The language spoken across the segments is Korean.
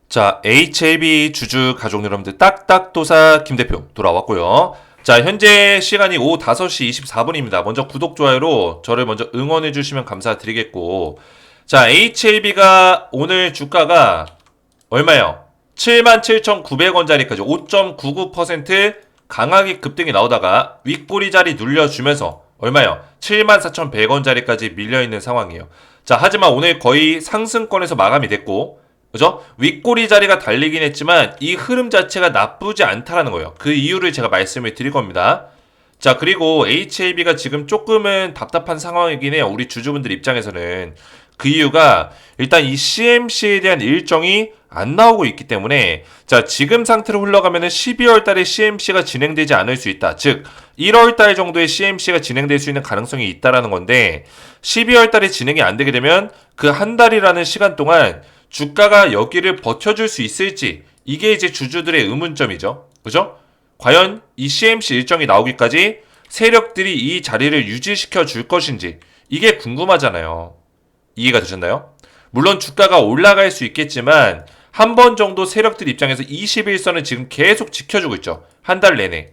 자, HLB 주주 가족 여러분들 딱딱도사 김대표 돌아왔고요. 자, 현재 시간이 오후 5시 24분입니다. 먼저 구독, 좋아요로 저를 먼저 응원해 주시면 감사드리겠고, 자, HLB가 오늘 주가가 얼마예요? 77,900원짜리까지 5.99% 강하게 급등이 나오다가 윗꼬리 자리 눌려주면서 얼마예요? 74,100원짜리까지 밀려있는 상황이에요. 자, 하지만 오늘 거의 상승권에서 마감이 됐고, 그죠? 윗꼬리 자리가 달리긴 했지만 이 흐름 자체가 나쁘지 않다라는 거예요. 그 이유를 제가 말씀을 드릴 겁니다. 자, 그리고 HAB가 지금 조금은 답답한 상황이긴 해요. 우리 주주분들 입장에서는. 그 이유가 일단 이 CMC에 대한 일정이 안 나오고 있기 때문에, 자, 지금 상태로 흘러가면은 12월 달에 CMC가 진행되지 않을 수 있다. 즉 1월 달 정도에 CMC가 진행될 수 있는 가능성이 있다라는 건데, 12월 달에 진행이 안 되게 되면 그 한 달이라는 시간 동안 주가가 여기를 버텨줄 수 있을지, 이게 이제 주주들의 의문점이죠. 그죠? 과연 이 CMC 일정이 나오기까지 세력들이 이 자리를 유지시켜 줄 것인지, 이게 궁금하잖아요. 이해가 되셨나요? 물론 주가가 올라갈 수 있겠지만 한 번 정도 세력들 입장에서 21선을 지금 계속 지켜주고 있죠. 한 달 내내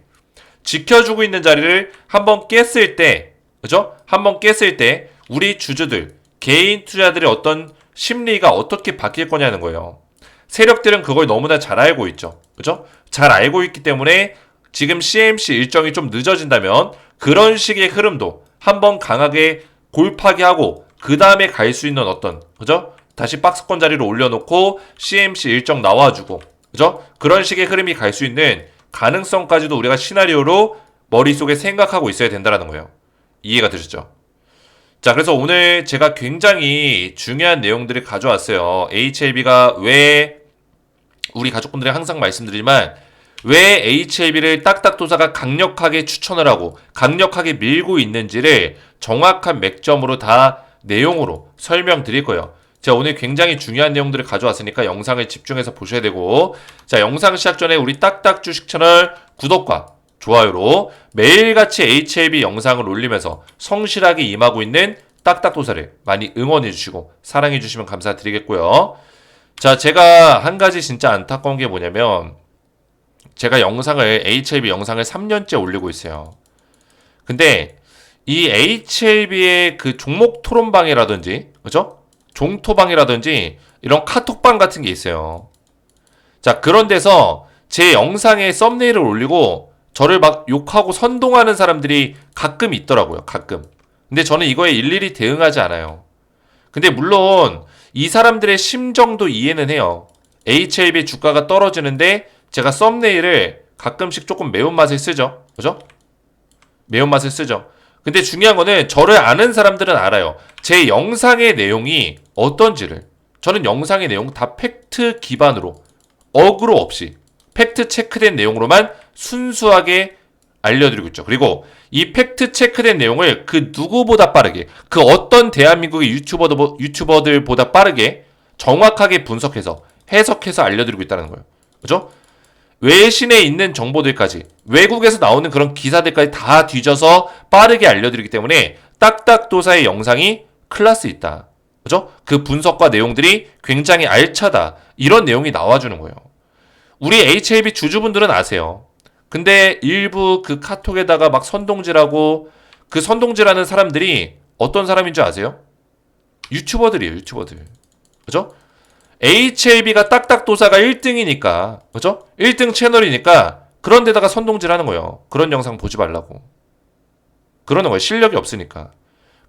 지켜주고 있는 자리를 한번 깼을 때, 그죠? 한번 깼을 때 우리 주주들, 개인 투자들의 어떤 심리가 어떻게 바뀔 거냐는 거예요. 세력들은 그걸 너무나 잘 알고 있죠. 그죠? 잘 알고 있기 때문에 지금 CMC 일정이 좀 늦어진다면 그런 식의 흐름도 한번 강하게 골파기 하고 그 다음에 갈 수 있는 어떤, 그죠? 다시 박스권 자리로 올려놓고 CMC 일정 나와주고, 그죠? 그런 식의 흐름이 갈 수 있는 가능성까지도 우리가 시나리오로 머릿속에 생각하고 있어야 된다는 거예요. 이해가 되셨죠? 자, 그래서 오늘 제가 굉장히 중요한 내용들을 가져왔어요. HLB가 왜, 우리 가족분들이 항상 말씀드리지만, 왜 HLB를 딱딱도사가 강력하게 추천을 하고 강력하게 밀고 있는지를 정확한 맥점으로 다 내용으로 설명드릴 거예요. 제가 오늘 굉장히 중요한 내용들을 가져왔으니까 영상을 집중해서 보셔야 되고, 자, 영상 시작 전에 우리 딱딱 주식 채널 구독과 좋아요로 매일같이 HLB 영상을 올리면서 성실하게 임하고 있는 딱딱도사를 많이 응원해 주시고 사랑해 주시면 감사드리겠고요. 자, 제가 한 가지 진짜 안타까운 게 뭐냐면, 제가 HLB 영상을 3년째 올리고 있어요. 근데 이 HLB의 그 종목 토론방이라든지, 그죠? 종토방이라든지 이런 카톡방 같은 게 있어요. 자, 그런 데서 제 영상에 썸네일을 올리고 저를 막 욕하고 선동하는 사람들이 가끔 있더라고요. 가끔. 근데 저는 이거에 일일이 대응하지 않아요. 근데 물론 이 사람들의 심정도 이해는 해요. HLB 주가가 떨어지는데 제가 썸네일을 가끔씩 조금 매운맛을 쓰죠. 그죠? 매운맛을 쓰죠. 근데 중요한 거는 저를 아는 사람들은 알아요. 제 영상의 내용이 어떤지를. 저는 영상의 내용 다 팩트 기반으로, 어그로 없이 팩트 체크된 내용으로만 순수하게 알려드리고 있죠. 그리고 이 팩트 체크된 내용을 그 누구보다 빠르게, 그 어떤 대한민국의 유튜버들보다 빠르게 정확하게 분석해서 해석해서 알려드리고 있다는 거예요. 그죠? 외신에 있는 정보들까지, 외국에서 나오는 그런 기사들까지 다 뒤져서 빠르게 알려드리기 때문에 딱딱도사의 영상이 클래스 있다. 그죠? 그 분석과 내용들이 굉장히 알차다. 이런 내용이 나와주는 거예요. 우리 HLB 주주분들은 아세요. 근데 일부 그 카톡에다가 막 선동질하고, 그 선동질하는 사람들이 어떤 사람인 줄 아세요? 유튜버들이에요, 유튜버들. 그죠? HLB가 딱딱도사가 1등이니까, 그죠? 1등 채널이니까 그런 데다가 선동질 하는 거예요. 그런 영상 보지 말라고. 그러는 거예요. 실력이 없으니까.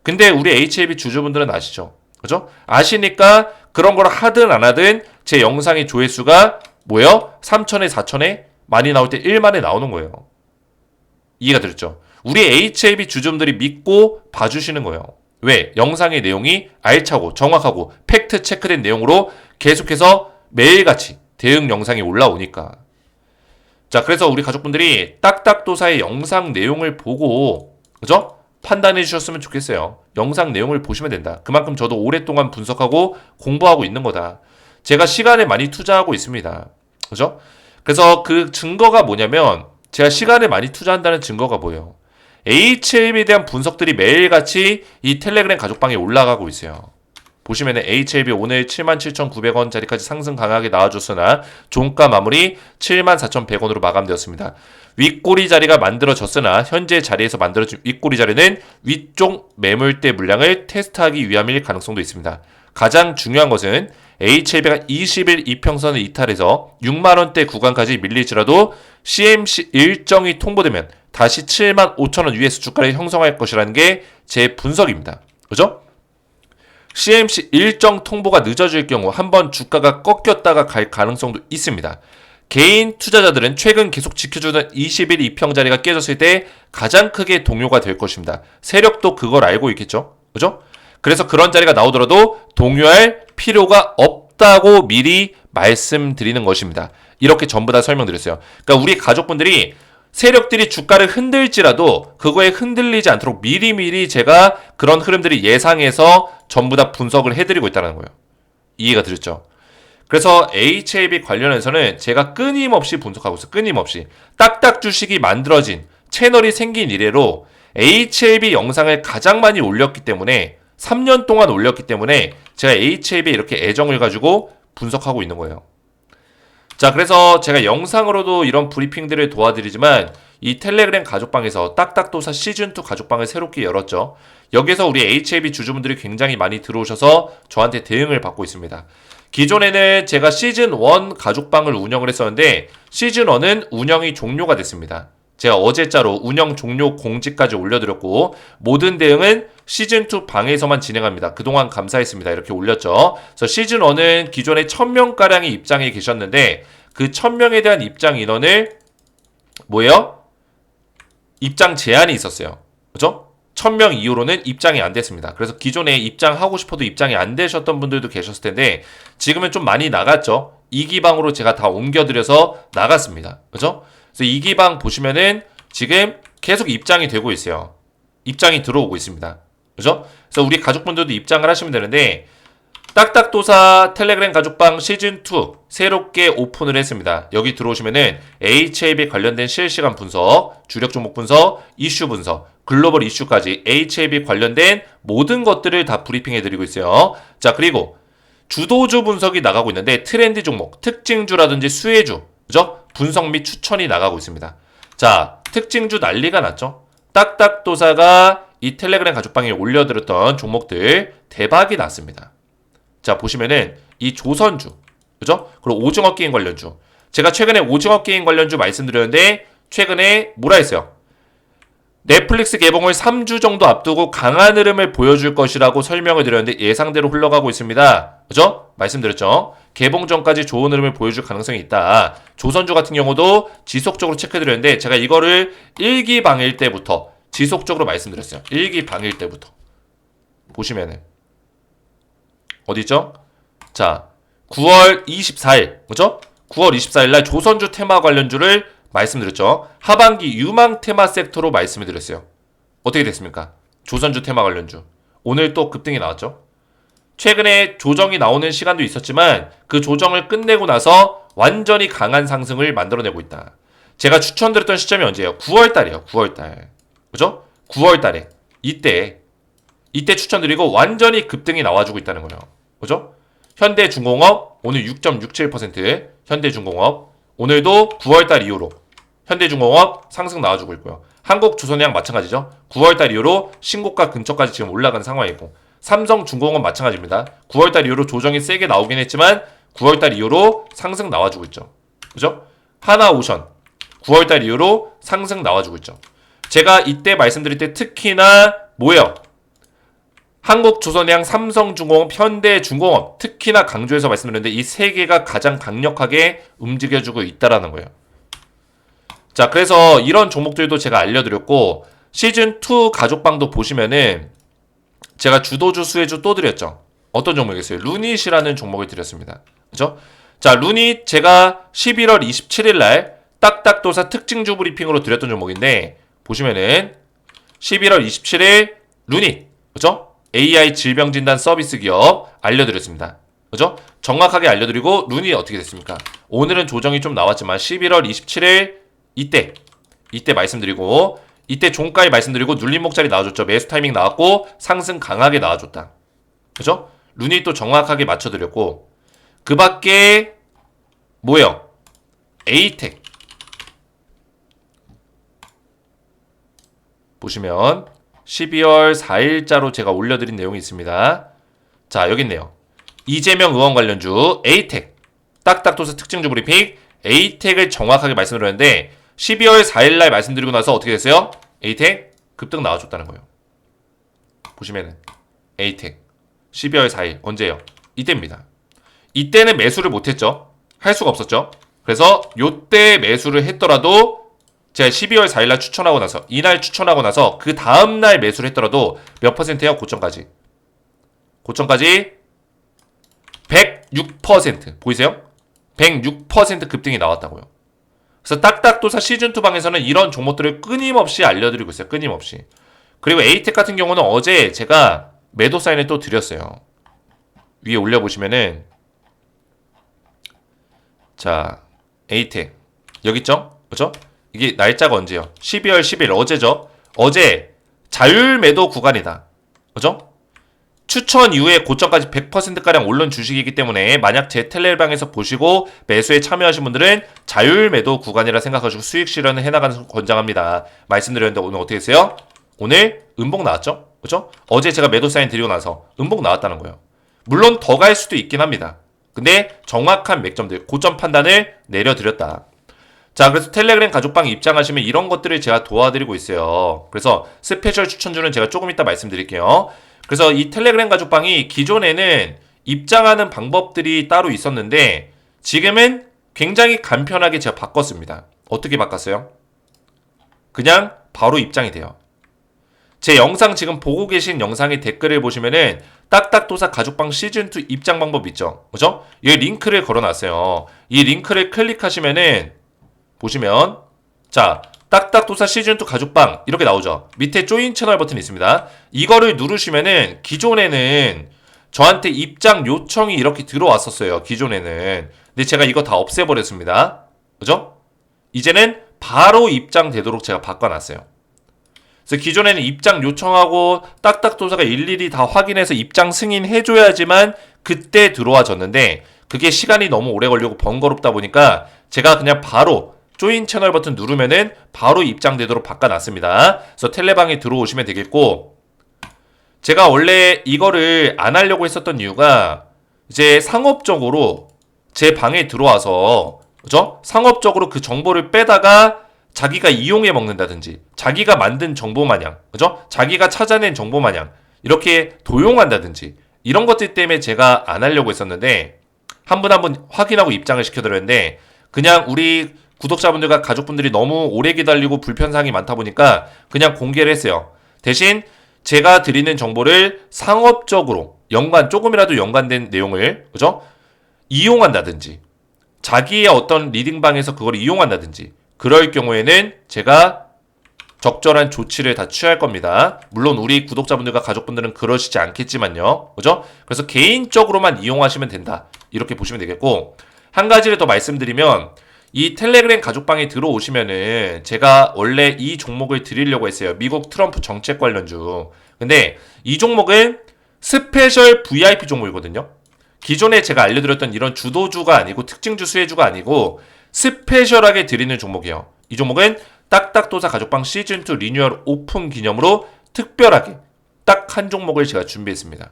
근데 우리 HLB 주주분들은 아시죠? 그죠? 아시니까 그런 걸 하든 안 하든 제 영상의 조회수가 뭐예요? 3천에 4천에 많이 나올 때 1만에 나오는 거예요. 이해가 되셨죠? 우리 HLB 주주분들이 믿고 봐주시는 거예요. 왜? 영상의 내용이 알차고 정확하고 팩트 체크된 내용으로 계속해서 매일같이 대응 영상이 올라오니까. 자, 그래서 우리 가족분들이 딱딱도사의 영상 내용을 보고, 그죠? 판단해 주셨으면 좋겠어요. 영상 내용을 보시면 된다. 그만큼 저도 오랫동안 분석하고 공부하고 있는 거다. 제가 시간을 많이 투자하고 있습니다. 그죠? 그래서 그 증거가 뭐냐면, 제가 시간을 많이 투자한다는 증거가 뭐예요? HLB에 대한 분석들이 매일같이 이 텔레그램 가족방에 올라가고 있어요. 보시면은 HLB 오늘 77,900원짜리까지 상승 강하게 나와줬으나 종가 마무리 74,100원으로 마감되었습니다. 윗꼬리 자리가 만들어졌으나 현재 자리에서 만들어진 윗꼬리 자리는 위쪽 매물대 물량을 테스트하기 위함일 가능성도 있습니다. 가장 중요한 것은 HLB가 20일 이평선을 이탈해서 6만원대 구간까지 밀릴지라도 CMC 일정이 통보되면 다시 75,000원 위에서 주가를 형성할 것이라는 게 제 분석입니다. 그죠? CMC 일정 통보가 늦어질 경우 한번 주가가 꺾였다가 갈 가능성도 있습니다. 개인 투자자들은 최근 계속 지켜주는 20일 이평 자리가 깨졌을 때 가장 크게 동요가 될 것입니다. 세력도 그걸 알고 있겠죠? 그죠? 그래서 그런 자리가 나오더라도 동요할 필요가 없다고 미리 말씀드리는 것입니다. 이렇게 전부 다 설명드렸어요. 그러니까 우리 가족분들이 세력들이 주가를 흔들지라도 그거에 흔들리지 않도록 미리미리 제가 그런 흐름들이 예상해서 전부 다 분석을 해드리고 있다는 거예요. 이해가 되셨죠? 그래서 HLB 관련해서는 제가 끊임없이 분석하고 있어요. 끊임없이. 딱딱 주식이 만들어진 채널이 생긴 이래로 HLB 영상을 가장 많이 올렸기 때문에 3년 동안 올렸기 때문에 제가 HLB에 이렇게 애정을 가지고 분석하고 있는 거예요. 자, 그래서 제가 영상으로도 이런 브리핑들을 도와드리지만 이 텔레그램 가족방에서 딱딱도사 시즌2 가족방을 새롭게 열었죠. 여기서 우리 HLB 주주분들이 굉장히 많이 들어오셔서 저한테 대응을 받고 있습니다. 기존에는 제가 시즌1 가족방을 운영을 했었는데 시즌1은 운영이 종료가 됐습니다. 제가 어제자로 운영 종료 공지까지 올려드렸고 모든 대응은 시즌2 방에서만 진행합니다. 그동안 감사했습니다. 이렇게 올렸죠. 그래서 시즌1은 기존에 1000명가량이 입장해 계셨는데 그 1000명에 대한 입장 인원을 뭐예요? 입장 제한이 있었어요. 그죠? 1000명 이후로는 입장이 안 됐습니다. 그래서 기존에 입장하고 싶어도 입장이 안 되셨던 분들도 계셨을 텐데 지금은 좀 많이 나갔죠. 2기방으로 제가 다 옮겨드려서 나갔습니다. 그죠? 그래서 2기방 보시면은 지금 계속 입장이 되고 있어요. 입장이 들어오고 있습니다. 그죠? 그래서 우리 가족분들도 입장을 하시면 되는데 딱딱도사 텔레그램 가족방 시즌2 새롭게 오픈을 했습니다. 여기 들어오시면은 HLB 관련된 실시간 분석, 주력 종목 분석, 이슈 분석, 글로벌 이슈까지 HLB 관련된 모든 것들을 다 브리핑해드리고 있어요. 자, 그리고 주도주 분석이 나가고 있는데 트렌드 종목, 특징주라든지 수혜주, 그죠? 분석 및 추천이 나가고 있습니다. 자, 특징주 난리가 났죠? 딱딱도사가 이 텔레그램 가족방에 올려드렸던 종목들 대박이 났습니다. 자, 보시면은 이 조선주, 그죠? 그리고 오징어 게임 관련주. 제가 최근에 오징어 게임 관련주 말씀드렸는데 최근에 뭐라 했어요? 넷플릭스 개봉을 3주 정도 앞두고 강한 흐름을 보여줄 것이라고 설명을 드렸는데 예상대로 흘러가고 있습니다. 그죠? 말씀드렸죠? 개봉 전까지 좋은 흐름을 보여줄 가능성이 있다. 조선주 같은 경우도 지속적으로 체크드렸는데 제가 이거를 1기 방일 때부터 지속적으로 말씀드렸어요. 1기 방일 때부터. 보시면은 어디죠? 자, 9월 24일, 그죠? 9월 24일 날 조선주 테마 관련주를 말씀드렸죠. 하반기 유망 테마 섹터로 말씀을 드렸어요. 어떻게 됐습니까? 조선주 테마 관련주. 오늘 또 급등이 나왔죠. 최근에 조정이 나오는 시간도 있었지만 그 조정을 끝내고 나서 완전히 강한 상승을 만들어내고 있다. 제가 추천드렸던 시점이 언제예요? 9월달이에요. 9월달. 그죠? 9월달에. 이때 추천드리고 완전히 급등이 나와주고 있다는 거예요. 그죠? 현대중공업 오늘 6.67%, 현대중공업 오늘도 9월달 이후로 현대중공업 상승 나와주고 있고요. 한국조선해양 마찬가지죠. 9월달 이후로 신고가 근처까지 지금 올라간 상황이고 삼성중공업 마찬가지입니다. 9월달 이후로 조정이 세게 나오긴 했지만 9월달 이후로 상승 나와주고 있죠. 그죠? 하나오션 9월달 이후로 상승 나와주고 있죠. 제가 이때 말씀드릴 때 특히나 뭐예요? 한국조선해양, 삼성중공업, 현대중공업 특히나 강조해서 말씀드렸는데 이 세 개가 가장 강력하게 움직여주고 있다라는 거예요. 자, 그래서 이런 종목들도 제가 알려드렸고 시즌2 가족방도 보시면은 제가 주도주, 수혜주 또 드렸죠. 어떤 종목이겠어요? 루닛이라는 종목을 드렸습니다. 그죠? 자, 루닛 제가 11월 27일 날 딱딱도사 특징주 브리핑으로 드렸던 종목인데 보시면은 11월 27일 루닛, 그죠? AI 질병진단 서비스 기업 알려드렸습니다. 그죠? 정확하게 알려드리고 룬이 어떻게 됐습니까? 오늘은 조정이 좀 나왔지만 11월 27일 이때 말씀드리고 이때 종가에 말씀드리고 눌림목 자리 나와줬죠. 매수 타이밍 나왔고 상승 강하게 나와줬다. 그죠? 루닛도 정확하게 맞춰드렸고, 그 밖에 뭐예요? 에이텍 보시면 12월 4일자로 제가 올려드린 내용이 있습니다. 자, 여기 있네요. 이재명 의원 관련주 에이텍 딱딱도사 특징주 브리핑 에이텍을 정확하게 말씀드렸는데 12월 4일날 말씀드리고 나서 어떻게 됐어요? 에이텍 급등 나와줬다는 거예요. 보시면은 에이텍 12월 4일 언제예요? 이때입니다. 이때는 매수를 못했죠. 할 수가 없었죠. 그래서 요때 매수를 했더라도 제가 12월 4일날 추천하고 나서 이날 추천하고 나서 그 다음날 매수를 했더라도 몇 퍼센트예요? 고점까지 106% 보이세요? 106% 급등이 나왔다고요. 그래서 딱딱도사 시즌2 방에서는 이런 종목들을 끊임없이 알려드리고 있어요. 끊임없이. 그리고 에이텍 같은 경우는 어제 제가 매도 사인을 또 드렸어요. 위에 올려보시면은 자 에이텍 여기 있죠? 그죠? 이게 날짜가 언제요? 12월 10일 어제죠? 어제 자율 매도 구간이다. 그죠? 추천 이후에 고점까지 100%가량 오른 주식이기 때문에 만약 제 텔레방에서 보시고 매수에 참여하신 분들은 자율 매도 구간이라 생각하시고 수익 실현을 해나가는 것을 권장합니다. 말씀드렸는데 오늘 어떻게 했어요? 오늘 음봉 나왔죠? 그죠? 어제 제가 매도 사인 드리고 나서 음봉 나왔다는 거예요. 물론 더 갈 수도 있긴 합니다. 근데 정확한 맥점들, 고점 판단을 내려드렸다. 자, 그래서 텔레그램 가족방 입장하시면 이런 것들을 제가 도와드리고 있어요. 그래서 스페셜 추천주는 제가 조금 이따 말씀드릴게요. 그래서 이 텔레그램 가족방이 기존에는 입장하는 방법들이 따로 있었는데 지금은 굉장히 간편하게 제가 바꿨습니다. 어떻게 바꿨어요? 그냥 바로 입장이 돼요. 제 영상 지금 보고 계신 영상의 댓글을 보시면은 딱딱도사 가족방 시즌2 입장 방법 있죠? 그죠? 여기 링크를 걸어놨어요. 이 링크를 클릭하시면은 보시면 자 딱딱도사 시즌2 가족방 이렇게 나오죠. 밑에 조인 채널 버튼이 있습니다. 이거를 누르시면은 기존에는 저한테 입장 요청이 이렇게 들어왔었어요. 기존에는. 근데 제가 이거 다 없애버렸습니다. 그죠? 이제는 바로 입장되도록 제가 바꿔놨어요. 그래서 기존에는 입장 요청하고 딱딱도사가 일일이 다 확인해서 입장 승인해줘야지만 그때 들어와졌는데 그게 시간이 너무 오래 걸리고 번거롭다 보니까 제가 그냥 바로 조인 채널 버튼 누르면은 바로 입장되도록 바꿔놨습니다. 그래서 텔레방에 들어오시면 되겠고 제가 원래 이거를 안 하려고 했었던 이유가 이제 상업적으로 제 방에 들어와서 그죠? 상업적으로 그 정보를 빼다가 자기가 이용해 먹는다든지 자기가 만든 정보 마냥 그죠? 자기가 찾아낸 정보 마냥 이렇게 도용한다든지 이런 것들 때문에 제가 안 하려고 했었는데 한 분 한 분 확인하고 입장을 시켜드렸는데 그냥 우리 구독자분들과 가족분들이 너무 오래 기다리고 불편사항이 많다 보니까 그냥 공개를 했어요. 대신 제가 드리는 정보를 상업적으로 조금이라도 연관된 내용을 그죠? 이용한다든지 자기의 어떤 리딩방에서 그걸 이용한다든지 그럴 경우에는 제가 적절한 조치를 다 취할 겁니다. 물론 우리 구독자분들과 가족분들은 그러시지 않겠지만요. 그죠? 그래서 개인적으로만 이용하시면 된다. 이렇게 보시면 되겠고 한 가지를 더 말씀드리면 이 텔레그램 가족방에 들어오시면은 제가 원래 이 종목을 드리려고 했어요. 미국 트럼프 정책 관련주. 근데 이 종목은 스페셜 VIP 종목이거든요. 기존에 제가 알려드렸던 이런 주도주가 아니고 특징주 수혜주가 아니고 스페셜하게 드리는 종목이에요. 이 종목은 딱딱도사 가족방 시즌2 리뉴얼 오픈 기념으로 특별하게 딱 한 종목을 제가 준비했습니다.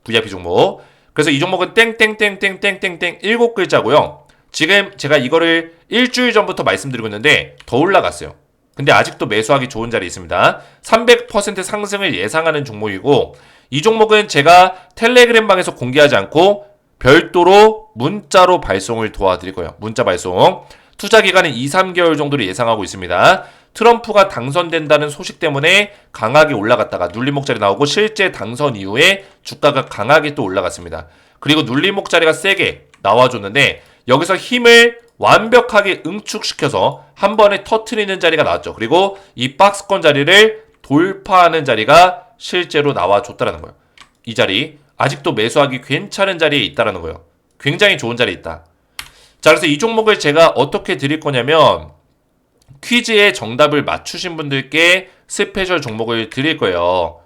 VIP 종목. 그래서 이 종목은 땡땡땡땡땡땡땡 7글자고요. 지금 제가 이거를 일주일 전부터 말씀드리고 있는데 더 올라갔어요. 근데 아직도 매수하기 좋은 자리에 있습니다. 300% 상승을 예상하는 종목이고 이 종목은 제가 텔레그램 방에서 공개하지 않고 별도로 문자로 발송을 도와드릴 거예요. 문자 발송. 투자 기간은 2, 3개월 정도를 예상하고 있습니다. 트럼프가 당선된다는 소식 때문에 강하게 올라갔다가 눌림목 자리 나오고 실제 당선 이후에 주가가 강하게 또 올라갔습니다. 그리고 눌림목 자리가 세게 나와줬는데 여기서 힘을 완벽하게 응축시켜서 한 번에 터트리는 자리가 나왔죠. 그리고 이 박스권 자리를 돌파하는 자리가 실제로 나와줬다는 거예요. 이 자리 아직도 매수하기 괜찮은 자리에 있다는 거예요. 굉장히 좋은 자리에 있다. 자, 그래서 이 종목을 제가 어떻게 드릴 거냐면 퀴즈에 정답을 맞추신 분들께 스페셜 종목을 드릴 거예요.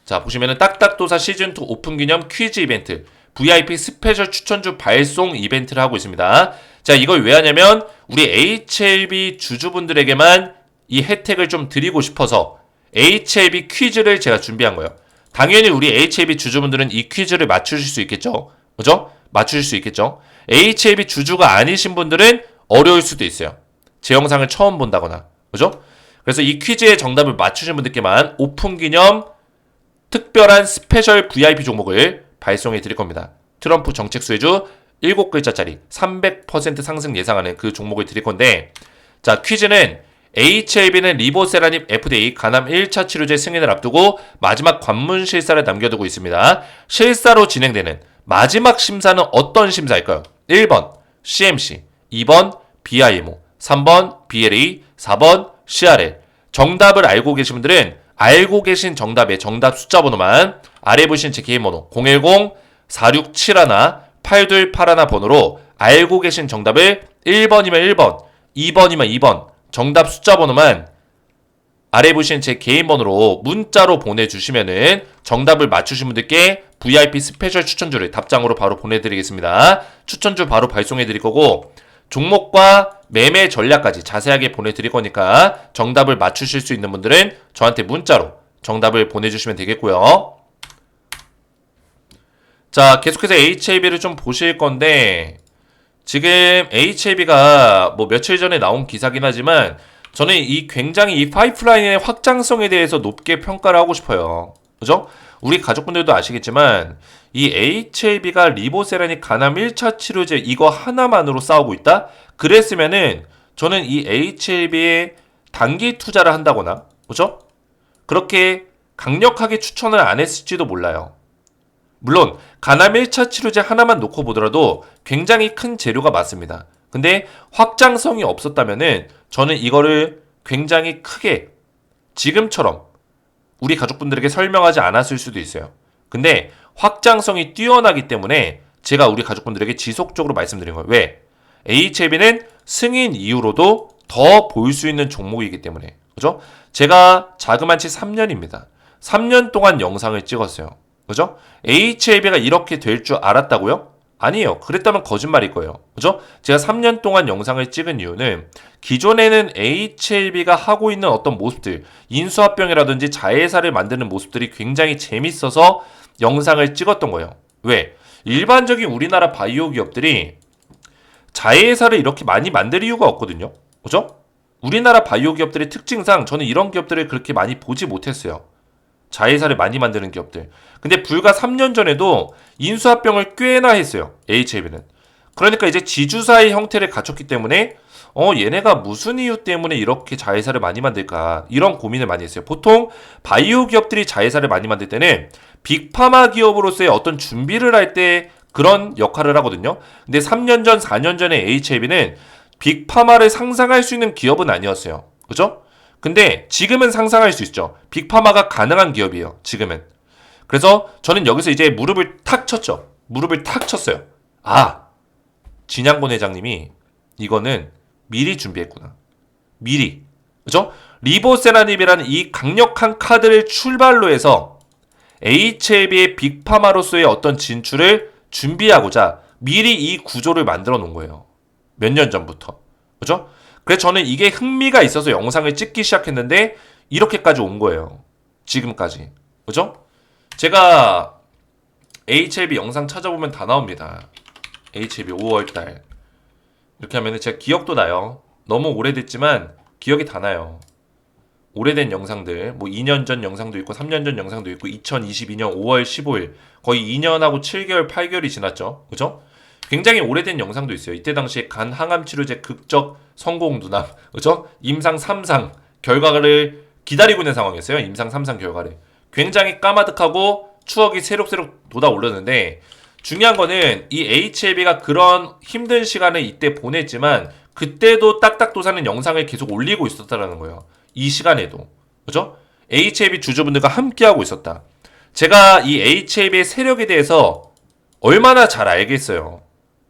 자, 보시면은 딱딱도사 시즌2 오픈 기념 퀴즈 이벤트, VIP 스페셜 추천주 발송 이벤트를 하고 있습니다. 자, 이걸 왜 하냐면 우리 HLB 주주분들에게만 이 혜택을 좀 드리고 싶어서 HLB 퀴즈를 제가 준비한 거예요. 당연히 우리 HLB 주주분들은 이 퀴즈를 맞추실 수 있겠죠. 그죠? 맞추실 수 있겠죠. HLB 주주가 아니신 분들은 어려울 수도 있어요. 제 영상을 처음 본다거나. 그죠? 그래서 이 퀴즈의 정답을 맞추신 분들께만 오픈 기념 특별한 스페셜 VIP 종목을 발송해 드릴 겁니다. 트럼프 정책 수혜주 7글자짜리 300% 상승 예상하는 그 종목을 드릴 건데, 자, 퀴즈는 HLB는 리보세라닙 FDA 간암 1차 치료제 승인을 앞두고 마지막 관문 실사를 남겨두고 있습니다. 실사로 진행되는 마지막 심사는 어떤 심사일까요? 1번 CMC, 2번 BIMO, 3번 BLA, 4번 CRL. 정답을 알고 계신 분들은 알고 계신 정답의 정답 숫자 번호만 아래 보신 제 개인 번호 010-4671-8281 번호로 알고 계신 정답을 1번이면 1번, 2번이면 2번 정답 숫자 번호만 아래 보신 제 개인 번호로 문자로 보내주시면은 정답을 맞추신 분들께 VIP 스페셜 추천주를 답장으로 바로 보내드리겠습니다. 추천주 바로 발송해드릴 거고 종목과 매매 전략까지 자세하게 보내드릴 거니까 정답을 맞추실 수 있는 분들은 저한테 문자로 정답을 보내주시면 되겠고요. 자, 계속해서 HLB를 좀 보실 건데 지금 HLB가 뭐 며칠 전에 나온 기사긴 하지만 저는 이 굉장히 이 파이프라인의 확장성에 대해서 높게 평가를 하고 싶어요. 그죠? 우리 가족분들도 아시겠지만 이 HLB가 리보세라닉 간암 1차 치료제 이거 하나만으로 싸우고 있다? 그랬으면은 저는 이 HLB에 단기 투자를 한다거나, 그죠? 그렇게 강력하게 추천을 안 했을지도 몰라요. 물론 간암 1차 치료제 하나만 놓고 보더라도 굉장히 큰 재료가 맞습니다. 근데 확장성이 없었다면은 저는 이거를 굉장히 크게 지금처럼 우리 가족분들에게 설명하지 않았을 수도 있어요. 근데 확장성이 뛰어나기 때문에 제가 우리 가족분들에게 지속적으로 말씀드린 거예요. 왜? HLB는 승인 이후로도 더 볼 수 있는 종목이기 때문에. 그죠? 제가 자그만 치 3년입니다. 3년 동안 영상을 찍었어요. 그죠? HLB가 이렇게 될 줄 알았다고요? 아니에요. 그랬다면 거짓말일 거예요. 그죠? 제가 3년 동안 영상을 찍은 이유는 기존에는 HLB가 하고 있는 어떤 모습들, 인수합병이라든지 자회사를 만드는 모습들이 굉장히 재밌어서 영상을 찍었던 거예요. 왜? 일반적인 우리나라 바이오 기업들이 자회사를 이렇게 많이 만들 이유가 없거든요. 그죠? 우리나라 바이오 기업들의 특징상 저는 이런 기업들을 그렇게 많이 보지 못했어요. 자회사를 많이 만드는 기업들. 근데 불과 3년 전에도 인수합병을 꽤나 했어요. HLB는. 그러니까 이제 지주사의 형태를 갖췄기 때문에 얘네가 무슨 이유 때문에 이렇게 자회사를 많이 만들까 이런 고민을 많이 했어요. 보통 바이오 기업들이 자회사를 많이 만들 때는 빅파마 기업으로서의 어떤 준비를 할 때 그런 역할을 하거든요. 근데 3년 전, 4년 전에 HLB는 빅파마를 상상할 수 있는 기업은 아니었어요. 그죠? 근데 지금은 상상할 수 있죠. 빅파마가 가능한 기업이에요. 지금은. 그래서 저는 여기서 이제 무릎을 탁 쳤죠. 무릎을 탁 쳤어요. 아, 진양곤 회장님이 이거는 미리 준비했구나. 미리. 그죠? 리보세라닙이라는 이 강력한 카드를 출발로 해서 HLB의 빅파마로서의 어떤 진출을 준비하고자 미리 이 구조를 만들어 놓은 거예요. 몇 년 전부터. 그죠? 그래서 저는 이게 흥미가 있어서 영상을 찍기 시작했는데 이렇게까지 온 거예요. 지금까지. 그죠? 제가 HLB 영상 찾아보면 다 나옵니다. HLB 5월달. 이렇게 하면 제가 기억도 나요. 너무 오래됐지만 기억이 다 나요. 오래된 영상들, 뭐 2년 전 영상도 있고 3년 전 영상도 있고 2022년 5월 15일 거의 2년하고 7개월, 8개월이 지났죠. 그죠? 굉장히 오래된 영상도 있어요. 이때 당시에 간 항암 치료제 극적 성공 누남, 그죠? 임상 3상 결과를 기다리고 있는 상황이었어요. 임상 3상 결과를. 굉장히 까마득하고 추억이 새록새록 돋아오르는데 중요한 거는 이 HLB가 그런 힘든 시간을 이때 보냈지만 그때도 딱딱도사는 영상을 계속 올리고 있었다라는 거예요. 이 시간에도. 그죠? HLB 주주분들과 함께하고 있었다. 제가 이 HLB의 세력에 대해서 얼마나 잘 알겠어요.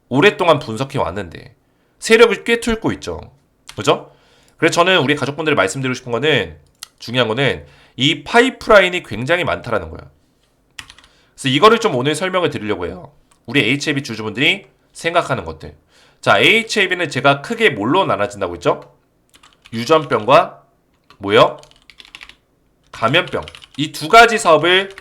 오랫동안 분석해 왔는데 세력을 꿰뚫고 있죠. 그죠? 그래서 저는 우리 가족분들 말씀드리고 싶은 거는 중요한 거는 이 파이프라인이 굉장히 많다라는 거예요. 그래서 이거를 좀 오늘 설명을 드리려고 해요. 우리 HAB 주주분들이 생각하는 것들. 자, HAB는 제가 크게 뭘로 나눠진다고 했죠? 유전병과 뭐요? 감염병. 이 두 가지 사업을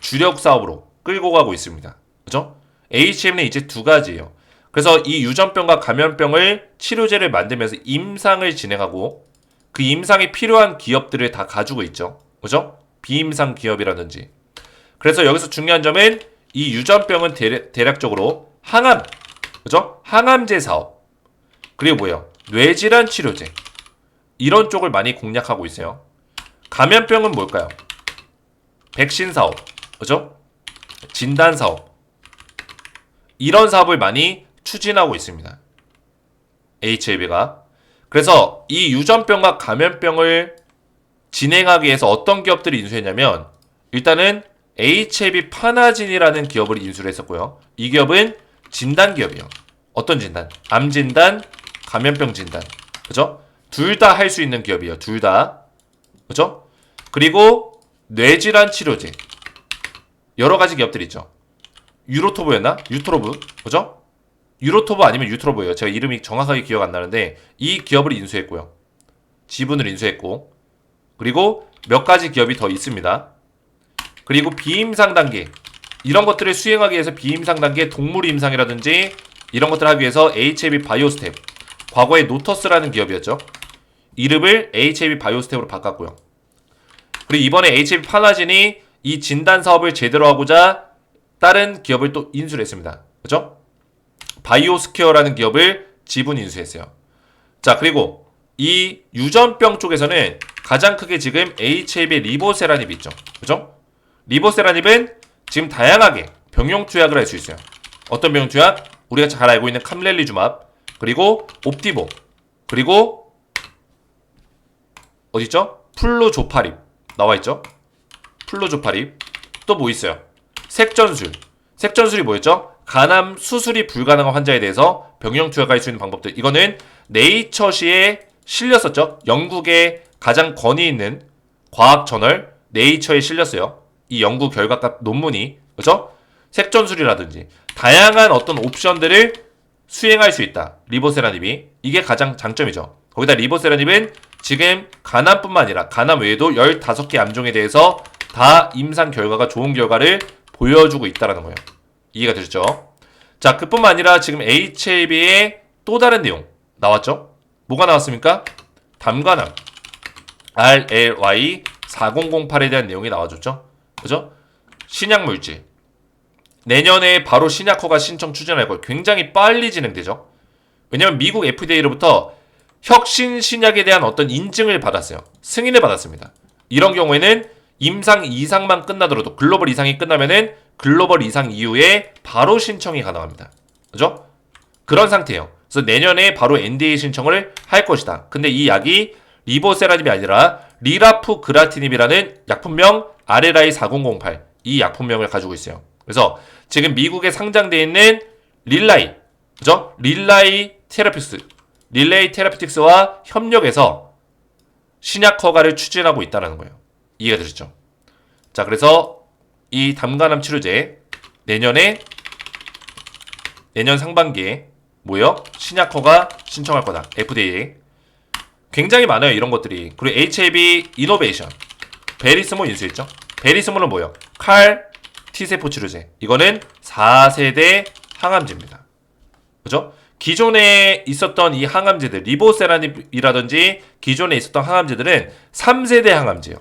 주력 사업으로 끌고 가고 있습니다. 그죠? HAB는 이제 두 가지예요. 그래서 이 유전병과 감염병을 치료제를 만들면서 임상을 진행하고 그 임상에 필요한 기업들을 다 가지고 있죠. 그죠? 비임상 기업이라든지. 그래서 여기서 중요한 점은 이 유전병은 대략적으로 항암, 그죠? 항암제 사업. 그리고 뭐예요? 뇌질환 치료제. 이런 쪽을 많이 공략하고 있어요. 감염병은 뭘까요? 백신 사업, 그죠? 진단 사업. 이런 사업을 많이 추진하고 있습니다. HAB가. 그래서 이 유전병과 감염병을 진행하기 위해서 어떤 기업들이 인수했냐면 일단은 HAB 파나진이라는 기업을 인수를 했었고요. 이 기업은 진단 기업이에요. 어떤 진단? 암 진단, 감염병 진단. 그죠? 둘 다 할 수 있는 기업이에요. 둘 다. 그죠? 그리고 뇌질환 치료제. 여러 가지 기업들이 있죠. 유로토브였나? 유트로브. 그죠? 유로토브 아니면 유트로브예요. 제가 이름이 정확하게 기억 안 나는데 이 기업을 인수했고요. 지분을 인수했고 그리고 몇 가지 기업이 더 있습니다. 그리고 비임상 단계 이런 것들을 수행하기 위해서 비임상 단계 동물 임상이라든지 이런 것들을 하기 위해서 HAB 바이오스텝 과거에 노터스라는 기업이었죠. 이름을 HAB 바이오스텝으로 바꿨고요. 그리고 이번에 HAB 파나진이 이 진단 사업을 제대로 하고자 다른 기업을 또 인수를 했습니다. 그죠? 바이오스퀘어라는 기업을 지분 인수했어요. 자, 그리고 이 유전병 쪽에서는 가장 크게 지금 HAB 리보세라닙이 있죠. 그죠? 리보세라닙은 지금 다양하게 병용 투약을 할 수 있어요. 어떤 병용 투약? 우리가 잘 알고 있는 캄렐리주맙, 그리고 옵디보, 그리고 어디있죠? 플로조파립 나와있죠? 플로조파립. 또 뭐 있어요? 색전술. 색전술이 뭐였죠? 간암 수술이 불가능한 환자에 대해서 병용 투약할 수 있는 방법들. 이거는 네이처시에 실렸었죠. 영국의 가장 권위 있는 과학 저널 네이처에 실렸어요. 이 연구 결과값 논문이. 그죠? 색전술이라든지 다양한 어떤 옵션들을 수행할 수 있다. 리보세라닙이. 이게 가장 장점이죠. 거기다 리보세라닙은 지금 간암뿐만 아니라 간암 외에도 15개 암종에 대해서 다 임상 결과가 좋은 결과를 보여주고 있다는 거예요. 이해가 되셨죠? 자, 그뿐만 아니라 지금 HAB의 또 다른 내용 나왔죠? 뭐가 나왔습니까? 담관암 RLY4008에 대한 내용이 나와줬죠? 그죠? 신약물질 내년에 바로 신약허가 신청 추진할 걸 굉장히 빨리 진행되죠? 왜냐면 미국 FDA로부터 혁신 신약에 대한 어떤 인증을 받았어요. 승인을 받았습니다. 이런 경우에는 임상 이상만 끝나더라도 글로벌 이상이 끝나면은 글로벌 이상 이후에 바로 신청이 가능합니다. 그죠? 그런 상태예요. 그래서 내년에 바로 NDA 신청을 할 것이다. 근데 이 약이 리보세라닙이 아니라 리라프그라티닙이라는 약품명 RLI4008 이 약품명을 가지고 있어요. 그래서 지금 미국에 상장되어 있는 릴라이, 그죠? 릴라이 테라피틱스와 협력해서 신약 허가를 추진하고 있다는 거예요. 이해가 되셨죠? 자, 그래서 이 담간암 치료제 내년 상반기에 뭐요? 신약 허가 신청할 거다. FDA. 굉장히 많아요, 이런 것들이. 그리고 HAB 이노베이션. 베리스모 인수했죠? 베리스모는 뭐예요? 칼 T세포 치료제. 이거는 4세대 항암제입니다. 그죠? 기존에 있었던 이 항암제들, 리보세라닙이라든지 기존에 있었던 항암제들은 3세대 항암제예요.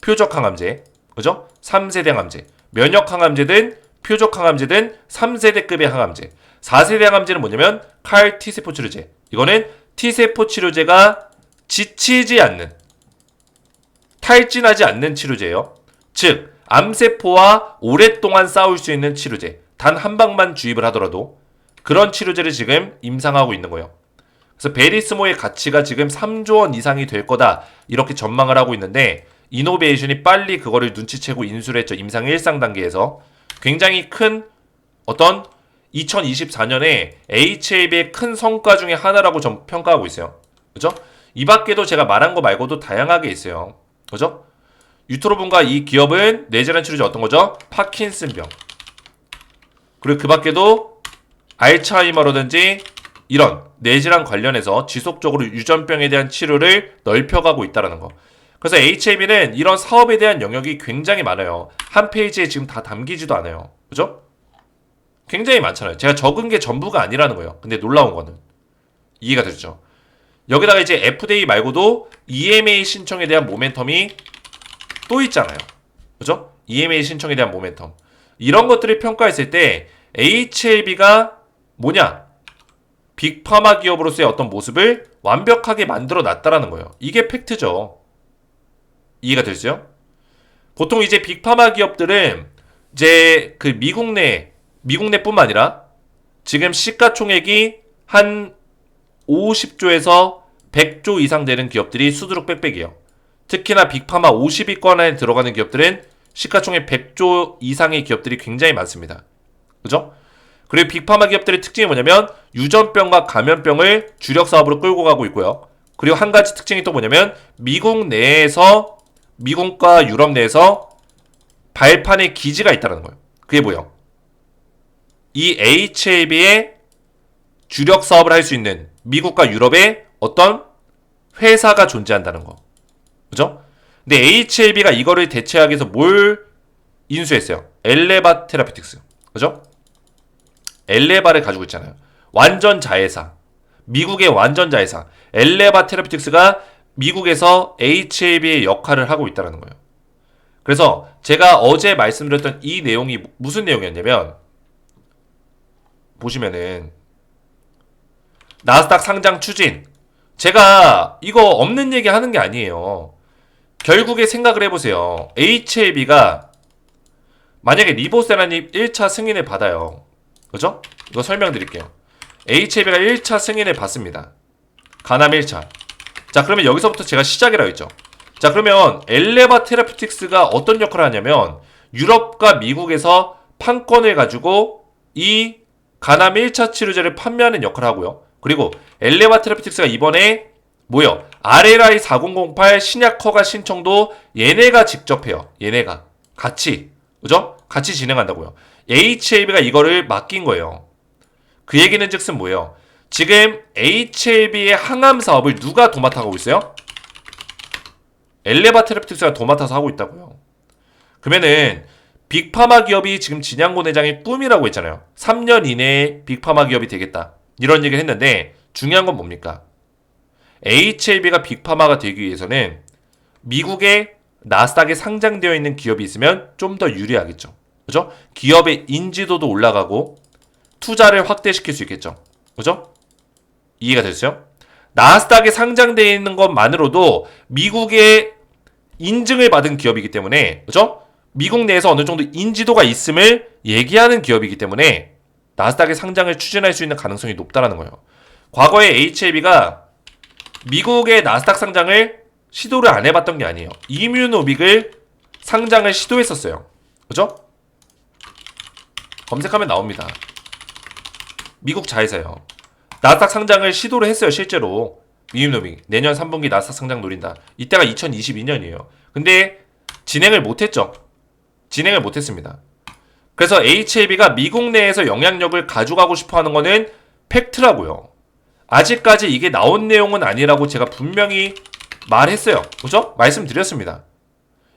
표적 항암제. 그죠? 3세대 항암제. 면역 항암제든 표적 항암제든 3세대급의 항암제. 4세대 항암제는 뭐냐면 칼 T세포 치료제. 이거는 T세포 치료제가 지치지 않는, 탈진하지 않는 치료제예요. 즉 암세포와 오랫동안 싸울 수 있는 치료제. 단 한 방만 주입을 하더라도 그런 치료제를 지금 임상하고 있는 거예요. 그래서 베리스모의 가치가 지금 3조 원 이상이 될 거다. 이렇게 전망을 하고 있는데 이노베이션이 빨리 그거를 눈치채고 인수를 했죠. 임상 1상 단계에서. 굉장히 큰 어떤 2024년에 HAB의 큰 성과 중에 하나라고 평가하고 있어요. 그죠? 이 밖에도 제가 말한 거 말고도 다양하게 있어요. 그죠? 유트로분과 이 기업은 뇌질환 치료제 어떤 거죠? 파킨슨병. 그리고 그 밖에도 알츠하이머라든지 이런 뇌질환 관련해서 지속적으로 유전병에 대한 치료를 넓혀가고 있다는 거. 그래서 HAB는 이런 사업에 대한 영역이 굉장히 많아요. 한 페이지에 지금 다 담기지도 않아요. 그죠? 굉장히 많잖아요. 제가 적은 게 전부가 아니라는 거예요. 근데 놀라운 거는. 이해가 되죠? 여기다가 이제 FDA 말고도 EMA 신청에 대한 모멘텀이 또 있잖아요. 그죠? EMA 신청에 대한 모멘텀. 이런 것들을 평가했을 때 HAB가 뭐냐? 빅파마 기업으로서의 어떤 모습을 완벽하게 만들어 놨다라는 거예요. 이게 팩트죠. 이해가 되시죠? 보통 이제 빅파마 기업들은 이제 그 미국 내뿐만 아니라 지금 시가총액이 한 50조에서 100조 이상 되는 기업들이 수두룩 빽빽이에요. 특히나 빅파마 50위권 안에 들어가는 기업들은 시가총액 100조 이상의 기업들이 굉장히 많습니다. 그죠? 그리고 빅파마 기업들의 특징이 뭐냐면 유전병과 감염병을 주력 사업으로 끌고 가고 있고요. 그리고 한 가지 특징이 또 뭐냐면 미국과 유럽 내에서 발판의 기지가 있다는 거예요. 그게 뭐예요? 이 HAB의 주력 사업을 할 수 있는 미국과 유럽의 어떤 회사가 존재한다는 거. 그죠? 근데 HAB가 이거를 대체하기 위해서 뭘 인수했어요? 엘레바 테라피틱스. 그죠? 엘레바를 가지고 있잖아요. 완전 자회사. 미국의 완전 자회사. 엘레바 테라피틱스가 미국에서 HAB의 역할을 하고 있다는 거예요. 그래서 제가 어제 말씀드렸던 이 내용이 무슨 내용이었냐면 보시면은 나스닥 상장 추진. 제가 이거 없는 얘기 하는 게 아니에요. 결국에 생각을 해보세요. HAB가 만약에 리보세라님 1차 승인을 받아요. 그죠? 이거 설명드릴게요. HAB가 1차 승인을 받습니다. 가남 1차. 자, 그러면 여기서부터 제가 시작이라고 했죠. 자, 그러면 엘레바 테라피틱스가 어떤 역할을 하냐면 유럽과 미국에서 판권을 가지고 이 가남 1차 치료제를 판매하는 역할을 하고요. 그리고 엘레바 테라피틱스가 이번에 뭐요? RLI 4008 신약 허가 신청도 얘네가 직접 해요. 얘네가 같이. 그죠? 같이 진행한다고요. HAB가 이거를 맡긴 거예요. 그 얘기는 즉슨 뭐예요? 지금 HAB의 항암 사업을 누가 도맡아 가고 있어요? 엘레바 테라피틱스가 도맡아서 하고 있다고요. 그러면은 빅파마 기업이 지금 진양고 내장의 꿈이라고 했잖아요. 3년 이내에 빅파마 기업이 되겠다. 이런 얘기를 했는데 중요한 건 뭡니까? HAB가 빅파마가 되기 위해서는 미국의 나스닥에 상장되어 있는 기업이 있으면 좀 더 유리하겠죠. 그죠? 기업의 인지도도 올라가고 투자를 확대시킬 수 있겠죠. 그죠? 이해가 됐어요? 나스닥에 상장되어 있는 것만으로도 미국의 인증을 받은 기업이기 때문에, 그죠? 미국 내에서 어느 정도 인지도가 있음을 얘기하는 기업이기 때문에 나스닥의 상장을 추진할 수 있는 가능성이 높다라는 거예요. 과거에 HAB가 미국의 나스닥 상장을 시도를 안 해봤던 게 아니에요. 이뮤노빅을 상장을 시도했었어요. 그죠? 검색하면 나옵니다. 미국 자회사예요. 나스닥 상장을 시도를 했어요. 실제로 이뮤노빅 내년 3분기 나스닥 상장 노린다. 이때가 2022년이에요. 근데 진행을 못했죠. 진행을 못했습니다. 그래서 HAB가 미국 내에서 영향력을 가져가고 싶어하는 거는 팩트라고요. 아직까지 이게 나온 내용은 아니라고 제가 분명히 말했어요. 그죠? 말씀드렸습니다.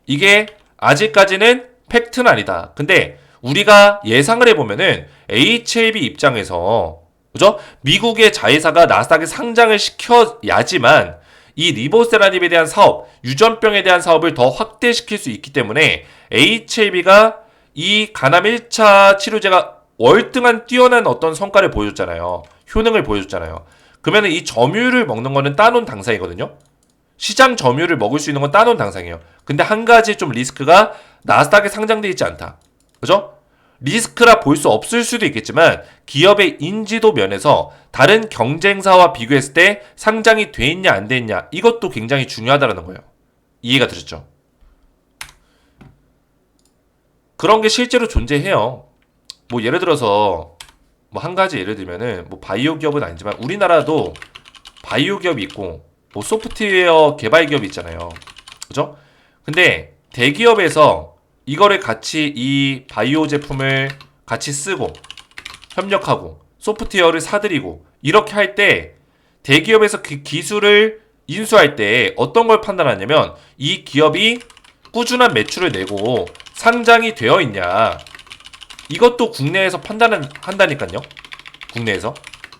이게 아직까지는 팩트는 아니다. 근데 우리가 예상을 해보면은 HAB 입장에서 그죠? 미국의 자회사가 나스닥에 상장을 시켜야지만 이 리보세라닙에 대한 사업, 유전병에 대한 사업을 더 확대시킬 수 있기 때문에 HAB가 이 가남 1차 치료제가 월등한 뛰어난 어떤 성과를 보여줬잖아요. 효능을 보여줬잖아요. 그러면 이 점유율을 먹는 거는 따놓은 당상이거든요. 시장 점유율을 먹을 수 있는 건 따놓은 당상이에요. 근데 한 가지 좀 리스크가 나스닥에 상장되어 있지 않다. 그죠? 리스크라 볼 수 없을 수도 있겠지만 기업의 인지도 면에서 다른 경쟁사와 비교했을 때 상장이 돼 있냐 안 돼 있냐 이것도 굉장히 중요하다는 거예요. 이해가 되셨죠? 그런 게 실제로 존재해요. 뭐 예를 들어서 뭐 한 가지 예를 들면은 뭐 바이오 기업은 아니지만 우리나라도 바이오 기업이 있고 뭐 소프트웨어 개발 기업이 있잖아요. 그죠? 근데 대기업에서 이거를 같이 이 바이오 제품을 같이 쓰고 협력하고 소프트웨어를 사들이고 이렇게 할 때 대기업에서 그 기술을 인수할 때 어떤 걸 판단하냐면 이 기업이 꾸준한 매출을 내고 상장이 되어 있냐, 이것도 국내에서 판단을 한다니까요. 국내에서.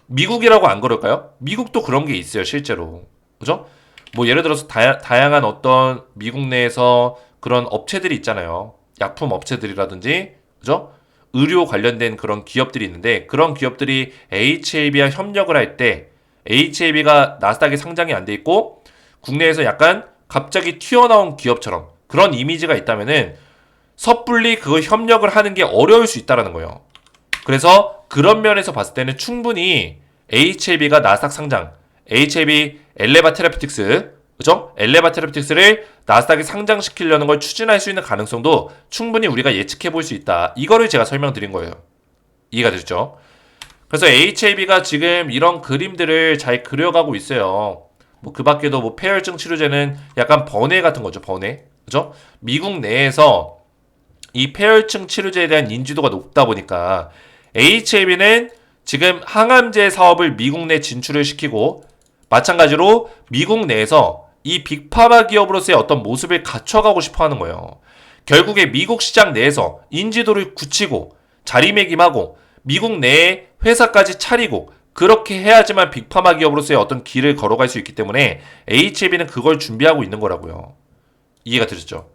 미국이라고 안 그럴까요? 미국도 그런 게 있어요, 실제로. 그죠? 뭐 예를 들어서 다양한 어떤 미국 내에서 그런 업체들이 있잖아요. 약품 업체들이라든지, 그죠? 의료 관련된 그런 기업들이 있는데, 그런 기업들이 HAB와 협력을 할 때 HAB가 나스닥에 상장이 안 돼 있고 국내에서 약간 갑자기 튀어나온 기업처럼 그런 이미지가 있다면은 섣불리 그걸 협력을 하는 게 어려울 수 있다라는 거예요. 그래서 그런 면에서 봤을 때는 충분히 HAB가 나스닥 상장, HAB 엘레바 테라피틱스, 그죠? 엘레바 테라피틱스를 나스닥에 상장시키려는 걸 추진할 수 있는 가능성도 충분히 우리가 예측해 볼 수 있다. 이거를 제가 설명드린 거예요. 이해가 되셨죠? 그래서 HAB가 지금 이런 그림들을 잘 그려가고 있어요. 뭐 그 밖에도 뭐 폐혈증 치료제는 약간 번외 같은 거죠. 번외. 그죠? 미국 내에서 이 폐혈증 치료제에 대한 인지도가 높다 보니까 HAB는 지금 항암제 사업을 미국 내 진출을 시키고 마찬가지로 미국 내에서 이 빅파마 기업으로서의 어떤 모습을 갖춰가고 싶어 하는 거예요. 결국에 미국 시장 내에서 인지도를 굳히고 자리매김하고 미국 내에 회사까지 차리고 그렇게 해야지만 빅파마 기업으로서의 어떤 길을 걸어갈 수 있기 때문에 HAB는 그걸 준비하고 있는 거라고요. 이해가 되셨죠?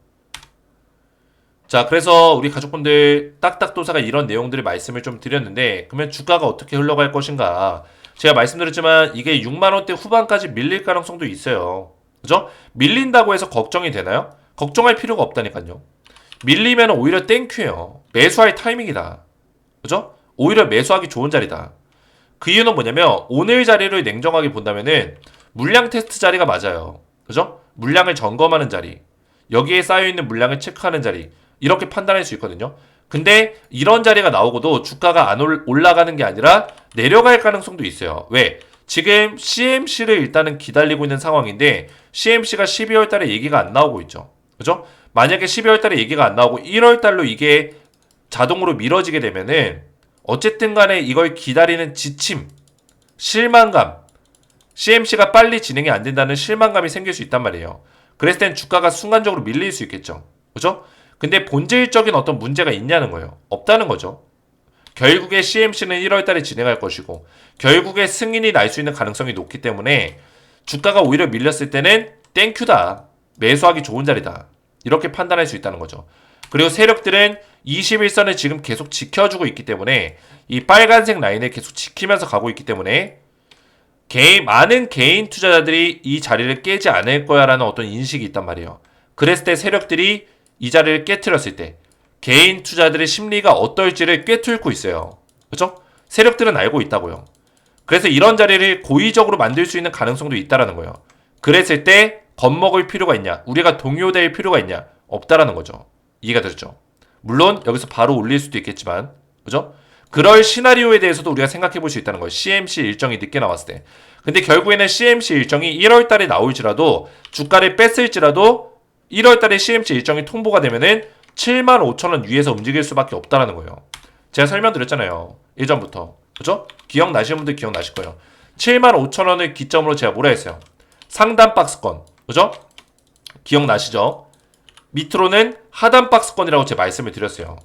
자, 그래서 우리 가족분들 딱딱도사가 이런 내용들을 말씀을 좀 드렸는데 그러면 주가가 어떻게 흘러갈 것인가? 제가 말씀드렸지만 이게 6만원대 후반까지 밀릴 가능성도 있어요. 그죠? 밀린다고 해서 걱정이 되나요? 걱정할 필요가 없다니까요. 밀리면 오히려 땡큐예요. 매수할 타이밍이다. 그죠? 오히려 매수하기 좋은 자리다. 그 이유는 뭐냐면 오늘 자리를 냉정하게 본다면은 물량 테스트 자리가 맞아요. 그죠? 물량을 점검하는 자리, 여기에 쌓여있는 물량을 체크하는 자리, 이렇게 판단할 수 있거든요. 근데 이런 자리가 나오고도 주가가 안 올라가는 게 아니라 내려갈 가능성도 있어요. 왜? 지금 CMC를 일단은 기다리고 있는 상황인데 CMC가 12월 달에 얘기가 안 나오고 있죠. 그죠? 만약에 12월 달에 얘기가 안 나오고 1월 달로 이게 자동으로 미뤄지게 되면은 어쨌든 간에 이걸 기다리는 지침, 실망감, CMC가 빨리 진행이 안 된다는 실망감이 생길 수 있단 말이에요. 그랬을 땐 주가가 순간적으로 밀릴 수 있겠죠. 그죠? 근데 본질적인 어떤 문제가 있냐는 거예요. 없다는 거죠. 결국에 CMC는 1월 달에 진행할 것이고 결국에 승인이 날 수 있는 가능성이 높기 때문에 주가가 오히려 밀렸을 때는 땡큐다. 매수하기 좋은 자리다. 이렇게 판단할 수 있다는 거죠. 그리고 세력들은 21선을 지금 계속 지켜주고 있기 때문에 이 빨간색 라인을 계속 지키면서 가고 있기 때문에 많은 개인 투자자들이 이 자리를 깨지 않을 거야 라는 어떤 인식이 있단 말이에요. 그랬을 때 세력들이 이 자리를 깨트렸을 때 개인 투자들의 심리가 어떨지를 꿰뚫고 있어요. 그렇죠? 세력들은 알고 있다고요. 그래서 이런 자리를 고의적으로 만들 수 있는 가능성도 있다라는 거예요. 그랬을 때 겁먹을 필요가 있냐? 우리가 동요될 필요가 있냐? 없다라는 거죠. 이해가 되죠? 물론 여기서 바로 올릴 수도 있겠지만, 그죠? 그럴 시나리오에 대해서도 우리가 생각해 볼 수 있다는 거예요. CMC 일정이 늦게 나왔을 때. 근데 결국에는 CMC 일정이 1월 달에 나올지라도 주가를 뺐을지라도 1월 달에 CMC 일정이 통보가 되면은 75,000원 위에서 움직일 수밖에 없다라는 거예요. 제가 설명드렸잖아요. 예전부터. 그죠? 기억나시는 분들 기억나실 거예요. 75,000원을 기점으로 제가 뭐라 했어요? 상단 박스권. 그죠? 기억나시죠? 밑으로는 하단 박스권이라고 제가 말씀을 드렸어요.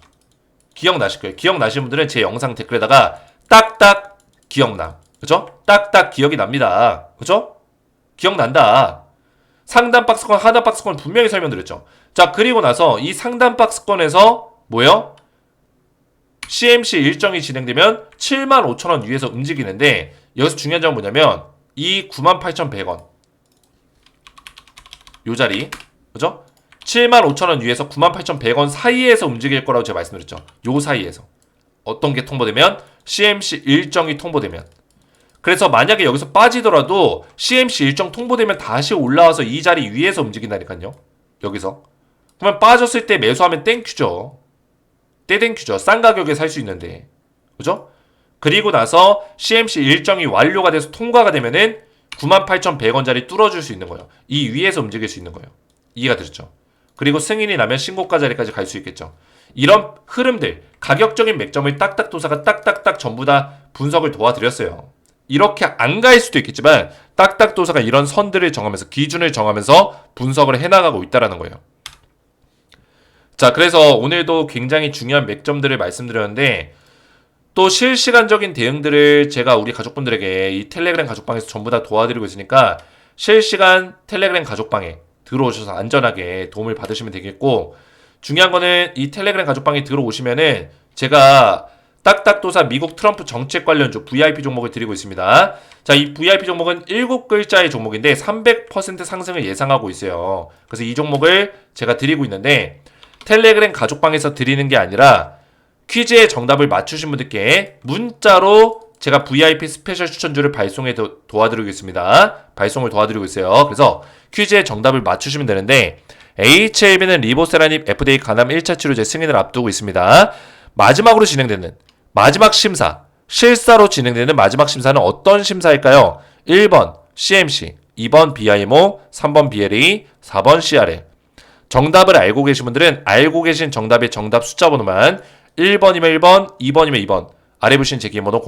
기억나실 거예요. 기억나시는 분들은 제 영상 댓글에다가 딱딱 기억나. 그죠? 딱딱 기억이 납니다. 그죠? 기억난다. 상단 박스권, 하단 박스권 분명히 설명드렸죠. 자, 그리고 나서 이 상단 박스권에서 뭐요? CMC 일정이 진행되면 75,000원 위에서 움직이는데 여기서 중요한 점은 뭐냐면 이 98,100원 요 자리, 그죠? 75,000원 위에서 98,100원 사이에서 움직일 거라고 제가 말씀드렸죠. 요 사이에서. 어떤 게 통보되면? CMC 일정이 통보되면. 그래서 만약에 여기서 빠지더라도 CMC 일정 통보되면 다시 올라와서 이 자리 위에서 움직인다니까요. 여기서. 그러면 빠졌을 때 매수하면 땡큐죠. 떼땡큐죠. 싼 가격에 살 수 있는데. 그죠? 그리고 나서 CMC 일정이 완료가 돼서 통과가 되면은 98,100원짜리 뚫어줄 수 있는 거예요. 이 위에서 움직일 수 있는 거예요. 이해가 되셨죠? 그리고 승인이 나면 신고가 자리까지 갈 수 있겠죠. 이런 흐름들, 가격적인 맥점을 딱딱도사가 딱딱딱 전부 다 분석을 도와드렸어요. 이렇게 안 갈 수도 있겠지만 딱딱도사가 이런 선들을 정하면서 기준을 정하면서 분석을 해나가고 있다는 거예요. 자, 그래서 오늘도 굉장히 중요한 맥점들을 말씀드렸는데 또 실시간적인 대응들을 제가 우리 가족분들에게 이 텔레그램 가족방에서 전부 다 도와드리고 있으니까 실시간 텔레그램 가족방에 들어오셔서 안전하게 도움을 받으시면 되겠고, 중요한 거는 이 텔레그램 가족방에 들어오시면은 제가 딱딱도사 미국 트럼프 정책 관련주 VIP 종목을 드리고 있습니다. 자, 이 VIP 종목은 7글자의 종목인데 300% 상승을 예상하고 있어요. 그래서 이 종목을 제가 드리고 있는데 텔레그램 가족방에서 드리는 게 아니라 퀴즈의 정답을 맞추신 분들께 문자로 제가 VIP 스페셜 추천주를 발송해 도와드리고 있습니다. 발송을 도와드리고 있어요. 그래서 퀴즈의 정답을 맞추시면 되는데 HLB는 리보세라닙 FDA 간암 1차 치료제 승인을 앞두고 있습니다. 마지막으로 진행되는 마지막 심사, 실사로 진행되는 마지막 심사는 어떤 심사일까요? 1번 CMC, 2번 BIMO, 3번 BLA, 4번 CRL. 정답을 알고 계신 분들은 알고 계신 정답의 정답 숫자 번호만 1번이면 1번, 2번이면 2번, 아래 보신 제 기본번호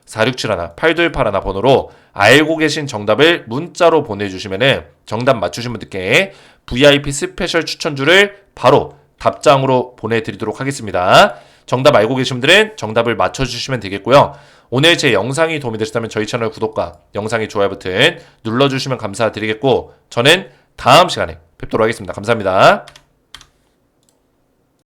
010-4671-8281 번호로 알고 계신 정답을 문자로 보내주시면 정답 맞추신 분들께 VIP 스페셜 추천주를 바로 답장으로 보내드리도록 하겠습니다. 정답 알고 계신 분들은 정답을 맞춰주시면 되겠고요. 오늘 제 영상이 도움이 되셨다면 저희 채널 구독과 영상의 좋아요 버튼 눌러주시면 감사드리겠고, 저는 다음 시간에 뵙도록 하겠습니다. 감사합니다.